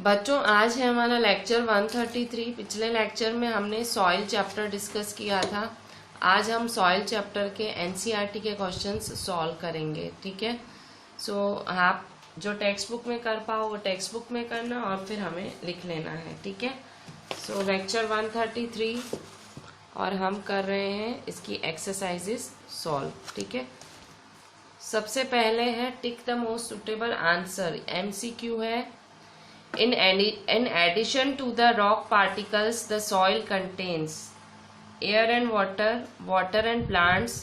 बच्चों आज है हमारा लेक्चर 133। पिछले लेक्चर में हमने सॉइल चैप्टर डिस्कस किया था। आज हम सॉइल चैप्टर के एनसीईआरटी के क्वेश्चंस सॉल्व करेंगे। ठीक है, सो आप जो टेक्स्ट बुक में कर पाओ वो टेक्स्ट बुक में करना और फिर हमें लिख लेना है। ठीक है, सो लेक्चर 133 और हम कर रहे हैं इसकी एक्सरसाइजेस सॉल्व। ठीक है, सबसे पहले है tick the most suitable answer. MCQ है। In addition to the rock particles, the soil contains air and water, water and plants,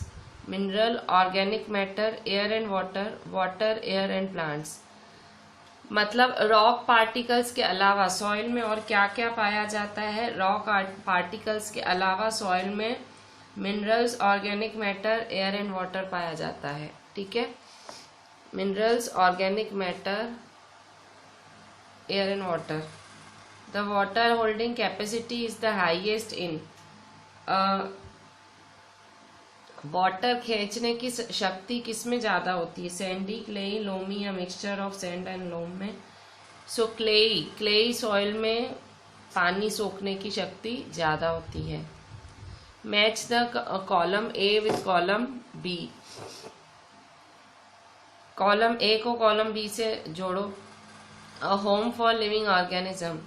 mineral, organic matter, air and water, water, air and plants। मतलब rock particles के अलावा soil में और क्या क्या पाया जाता है? रॉक पार्टिकल्स के अलावा सॉइल में minerals, organic matter, air and water पाया जाता है। ठीक है, minerals, organic matter, air and water. The water holding capacity is the highest in water खींचने की शक्ति किसमें ज्यादा होती है? सैंडी, क्लेई, लोमी या मिक्सचर ऑफ सैंड एंड लोम में? सो क्लेई सॉइल में पानी सोखने की शक्ति ज्यादा होती है। Match the column A with column B. Column A को कॉलम बी से जोड़ो। A home for living organism।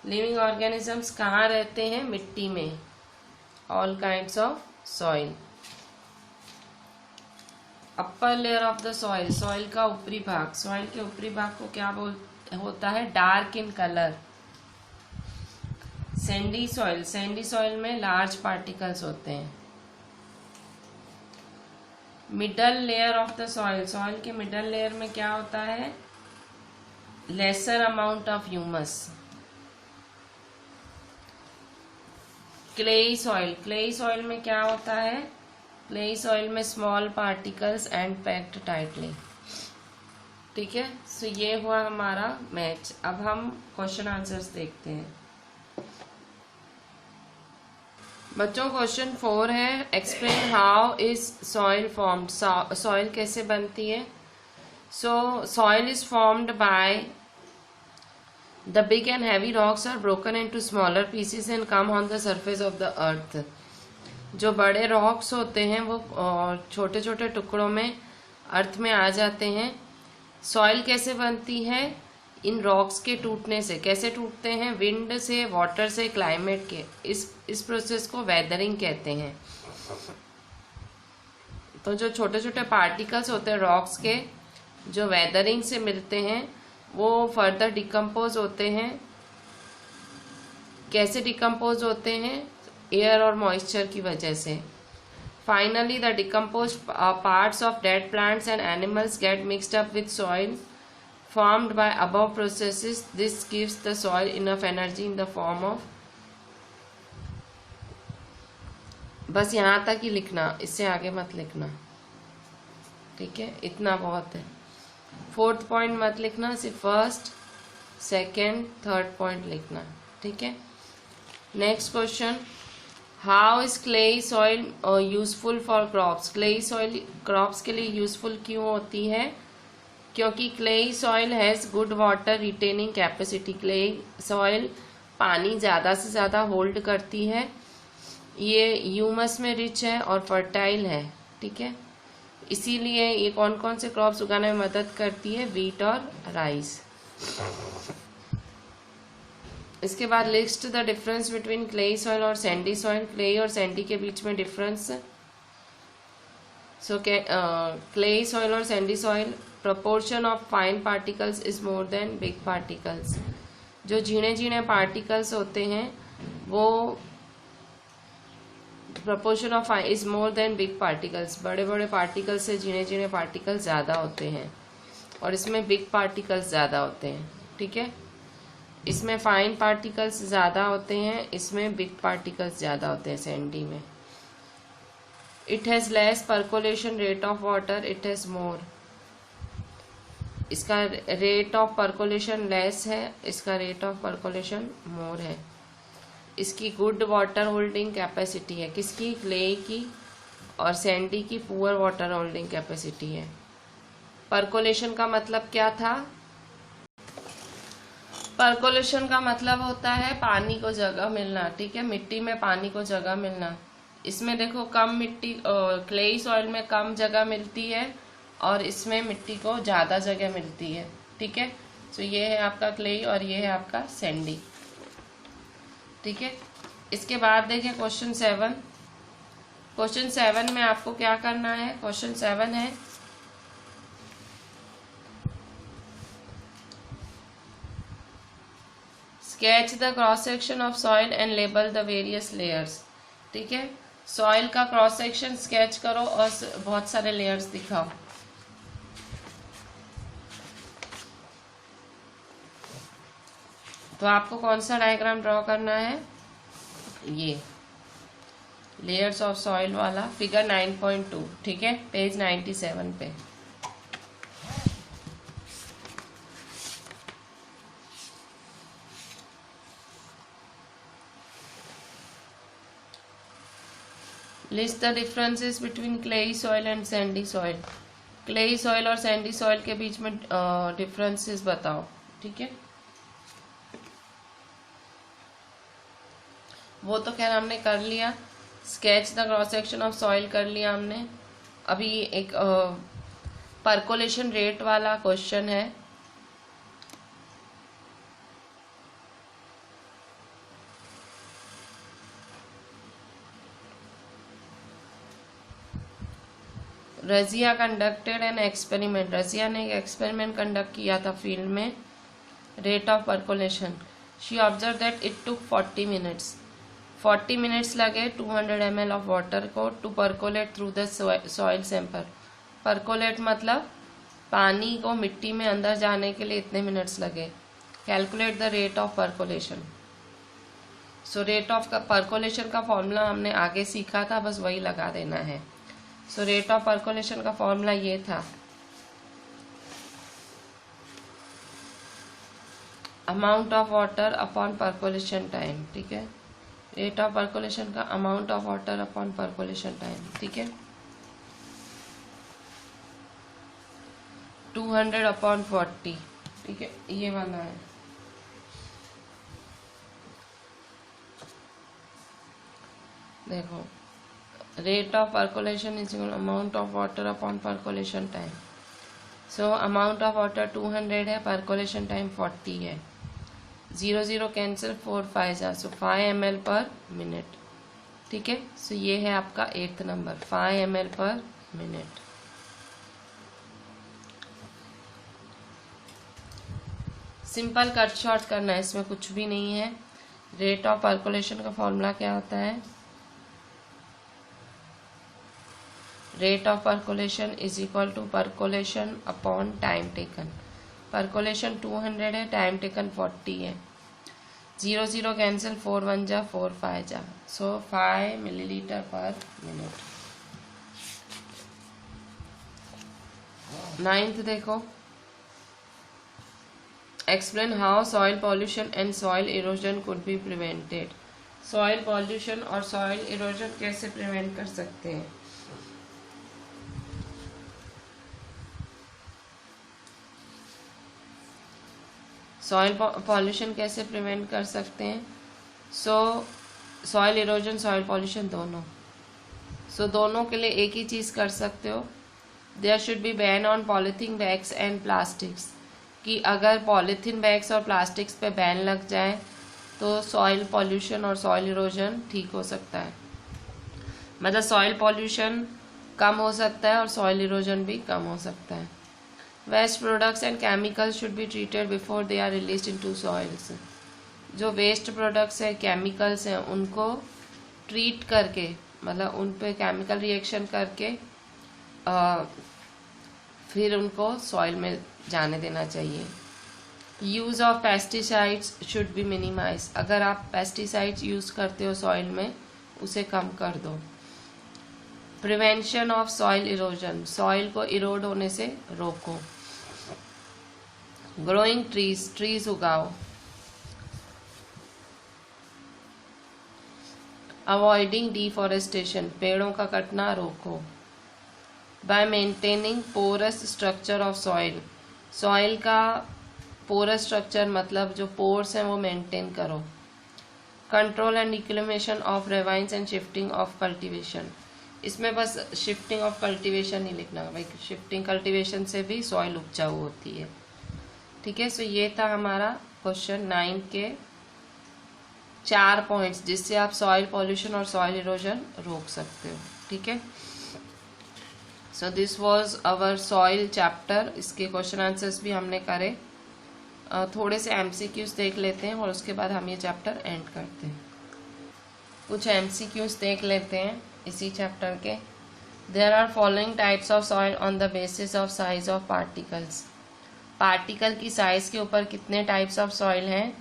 Living organisms कहाँ रहते हैं? मिट्टी में। All kinds of soil. Upper layer of the soil, soil का ऊपरी भाग। सॉइल के ऊपरी भाग को क्या होता है? Dark in colour. Sandy soil, Sandy soil में लार्ज पार्टिकल्स होते हैं। Middle layer of the soil, soil के मिडल लेयर में क्या होता है? Lesser amount of humus. Clayey soil, clayey soil में क्या होता है? क्लेई सॉइल में small particles and packed tightly. ठीक है, सो ये हुआ हमारा मैच। अब हम क्वेश्चन आंसर्स देखते हैं। बच्चों क्वेश्चन 4 है, explain how is soil formed. Soil कैसे बनती है? So soil is formed by the big and heavy rocks are broken into smaller pieces and come on the surface of the earth। जो बड़े rocks होते हैं वो छोटे छोटे टुकड़ों में अर्थ में आ जाते हैं। सॉइल कैसे बनती है? इन रॉक्स के टूटने से। कैसे टूटते हैं? विंड से, वाटर से, क्लाइमेट के। इस प्रोसेस को वेदरिंग कहते हैं। तो जो छोटे छोटे पार्टिकल्स होते हैं रॉक्स के, जो वेदरिंग से मिलते हैं वो फर्दर डिकम्पोज होते हैं। कैसे डिकम्पोज होते हैं? एयर और मॉइस्चर की वजह से। Finally the decompose parts of dead plants and animals get mixed up with soil formed by above processes. This gives the soil enough energy in the form of. बस यहाँ तक ही लिखना, इससे आगे मत लिखना। ठीक है, इतना बहुत है। 4th पॉइंट मत लिखना, सिर्फ 1st, 2nd, 3rd पॉइंट लिखना। ठीक है, next question, how is clayey soil useful for crops. Clayey soil crops के लिए यूजफुल क्यों होती है? क्योंकि clayey soil has good water retaining capacity. Clayey soil पानी ज्यादा से ज्यादा होल्ड करती है। ये ह्यूमस में रिच है और फर्टाइल है। ठीक है, इसीलिए ये कौन कौन से क्रॉप्स उगाने में मदद करती है? वीट और राइस। इसके बाद list the difference between clayey soil और सैंडी सॉइल। क्लेई और सैंडी के बीच में डिफरेंस। सो क्लेई सॉइल और Sandy soil, proportion of fine particles is more than big particles. जो झीणे झीणे पार्टिकल्स होते हैं वो proportion of is more than big particles. बड़े बड़े पार्टिकल्स से झीणे झीणे पार्टिकल्स ज़्यादा होते हैं और इसमें बिग पार्टिकल्स ज़्यादा होते हैं। ठीक है, इसमें फाइन पार्टिकल्स ज़्यादा होते हैं, इसमें बिग पार्टिकल्स ज़्यादा होते हैं सैंडी में। It has less percolation rate of water, it has more. इसका रेट ऑफ परकोलेशन लेस है, इसका रेट ऑफ परकोलेशन मोर है। इसकी गुड वाटर होल्डिंग कैपेसिटी है। किसकी? क्ले की। और सैंडी की पुअर वाटर होल्डिंग कैपेसिटी है। परकोलेशन का मतलब क्या था? परकोलेशन का मतलब होता है पानी को जगह मिलना, ठीक है, मिट्टी में पानी को जगह मिलना। इसमें देखो कम मिट्टी, क्लेई सॉइल में कम जगह मिलती है और इसमें मिट्टी को ज़्यादा जगह मिलती है, ठीक है। तो ये है आपका क्लेई और ये है आपका सैंडी, ठीक है। इसके बाद देखिए क्वेश्चन 7। क्वेश्चन 7 में आपको क्या करना है? क्वेश्चन 7 है sketch the cross section of soil and label the various layers, ठीक है। सॉइल का क्रॉस सेक्शन स्केच करो और बहुत सारे लेयर्स दिखाओ। तो आपको कौन सा डायग्राम ड्रॉ करना है? ये लेयर्स ऑफ सॉइल वाला फिगर 9.2, ठीक है, पेज 97 पे। List the differences between clayey soil and Sandy soil. Clayey soil और सैंडी सॉइल के बीच में डिफरेंसेस बताओ, ठीक है। वो तो खैर हमने कर लिया, sketch the cross section of soil कर लिया हमने। अभी एक परकोलेशन रेट वाला क्वेश्चन है। Razia conducted an experiment. Razia ने एक एक्सपेरिमेंट कंडक्ट किया था फील्ड में। Rate of percolation, she observe that it took 40 minutes. 40 minutes लगे 200 ml ऑफ वाटर को to percolate through the soil sample. Percolate मतलब पानी को मिट्टी में अंदर जाने के लिए इतने मिनट्स लगे। Calculate the rate of percolation. So rate of percolation का फॉर्मूला हमने आगे सीखा था, बस वही लगा देना है। सो रेट ऑफ परकोलेशन का फॉर्मूला ये था, amount of water upon percolation time, ठीक है। रेट ऑफ परकोलेशन का amount of water upon percolation time, ठीक है। 200 अपॉन 40, ठीक है, ये वाला है। देखो rate of percolation is equal amount of water upon percolation time. So amount of water 200 है, परकोलेशन टाइम 40 है। 0 0 कैंसिल, 4 5 जा, सो 5 ml पर मिनट, ठीक है। सो ये है आपका 8th number, 5 ml per minute. Simple cut short करना है, इसमें कुछ भी नहीं है। रेट ऑफ परकोलेशन का फॉर्मूला क्या होता है? Rate of percolation is equal to percolation upon time taken. Percolation 200 है, टाइम टेकन 40 है। 0 0 कैंसिल, 4 1 जा, 4 5 जा, सो 5 मिलीलीटर पर मिनट। 9th देखो, explain how soil pollution and soil erosion could be prevented. Soil pollution और सॉइल इरोजन कैसे prevent कर सकते हैं? सॉइल पॉल्यूशन कैसे प्रिवेंट कर सकते हैं? सॉइल इरोजन, सॉइल पॉल्यूशन दोनों। दोनों के लिए एक ही चीज़ कर सकते हो, there should be ban on polythene bags and plastics. कि अगर पॉलीथीन बैग्स और प्लास्टिक्स पे बैन लग जाए तो सॉइल पॉल्यूशन और सॉइल इरोजन ठीक हो सकता है। मतलब सॉइल पॉल्यूशन कम हो सकता है और सॉइल इरोजन भी कम हो सकता है। Waste products and chemicals should be treated before they are released into soils. जो वेस्ट प्रोडक्ट्स है, केमिकल्स हैं, उनको ट्रीट करके, मतलब उन पे केमिकल रिएक्शन करके फिर उनको सॉइल में जाने देना चाहिए। Use of pesticides should be minimise. अगर आप पेस्टिसाइड्स यूज़ करते हो सॉइल में, उसे कम कर दो। Prevention of soil erosion, soil को इरोड होने से रोको। ग्रोइंग ट्रीज, ट्रीज उगाओ। अवॉइडिंग डिफॉरेस्टेशन, पेड़ों का कटना रोको। By maintaining porous structure of soil, soil का पोरस स्ट्रक्चर मतलब जो पोर्स हैं वो मेंटेन करो। Control and equilibrium of ravines and shifting of cultivation, इसमें बस शिफ्टिंग ऑफ कल्टीवेशन ही लिखना भाई, शिफ्टिंग कल्टीवेशन से भी सॉइल उपजाऊ होती है। ठीक है, सो ये था हमारा क्वेश्चन 9 के 4 पॉइंट्स जिससे आप सॉइल पॉल्यूशन और सॉइल इरोजन रोक सकते हो। ठीक है, so this was our soil chapter. इसके क्वेश्चन आंसर्स भी हमने करे। थोड़े से एमसीक्यूज देख लेते हैं और उसके बाद हम ये चैप्टर एंड करते हैं। कुछ एमसीक्यूज देख लेते हैं इसी चैप्टर के। There are following types of soil on the basis of size of particles. Particle की साइज के ऊपर कितने टाइप्स ऑफ सॉइल हैं?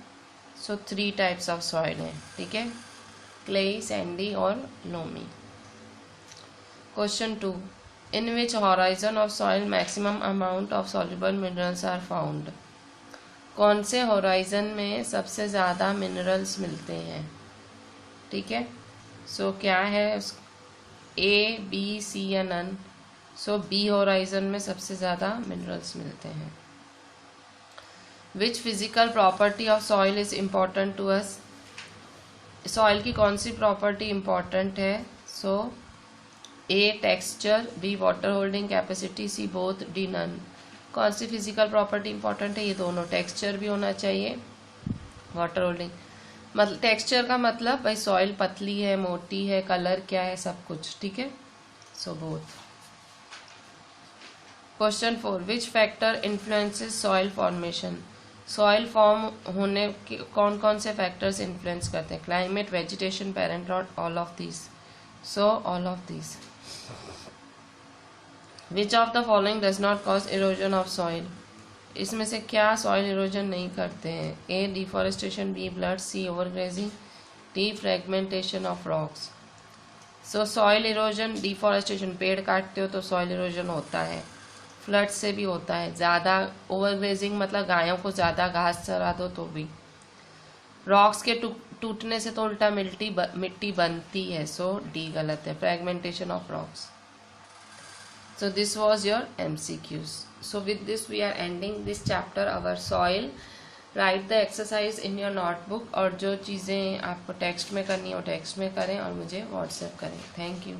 सो 3 टाइप्स ऑफ सॉइल हैं। ठीक है, क्लेई, सैंडी और loamy. Question 2, in which horizon of soil maximum amount of soluble minerals are found. कौन से होराइजन में सबसे ज़्यादा मिनरल्स मिलते हैं? ठीक है, सो क्या है ए, बी, सी या नन? सो बी होराइजन में सबसे ज़्यादा मिनरल्स मिलते हैं। Which physical property of soil is important to us. Soil की कौन सी प्रॉपर्टी इम्पॉर्टेंट है? So A texture, B water holding capacity, C both, D none. कौन सी फिजिकल प्रॉपर्टी इंपॉर्टेंट है? ये दोनों, टेक्सचर भी होना चाहिए, वाटर होल्डिंग। मतलब टेक्सचर का मतलब भाई सॉइल पतली है, मोटी है, कलर क्या है, सब कुछ। ठीक है, so both. Question 4, which factor influences soil formation. Soil form होने के कौन कौन से फैक्टर्स इन्फ्लुएंस करते हैं? Climate, vegetation, parent rock, all of this. So all of this. Which of the following does not cause erosion of soil. इसमें से क्या सॉइल इरोजन नहीं करते हैं? A deforestation, B blood, C overgrazing, D fragmentation of rocks. So soil erosion, deforestation, पेड़ काटते हो तो सॉइल इरोजन होता है, फ्लड से भी होता है, ज़्यादा ओवरग्रेजिंग मतलब गायों को ज़्यादा घास चरा दो तो भी। रॉक्स के टूटने से तो उल्टा मिट्टी बनती है, सो डी गलत है, fragmentation of rocks. So this was your MCQs. So with this we are ending this chapter our soil. Write the exercise in your notebook और जो चीज़ें आपको टेक्स्ट में करनी हो टेक्स्ट में करें और मुझे व्हाट्सएप करें। Thank you.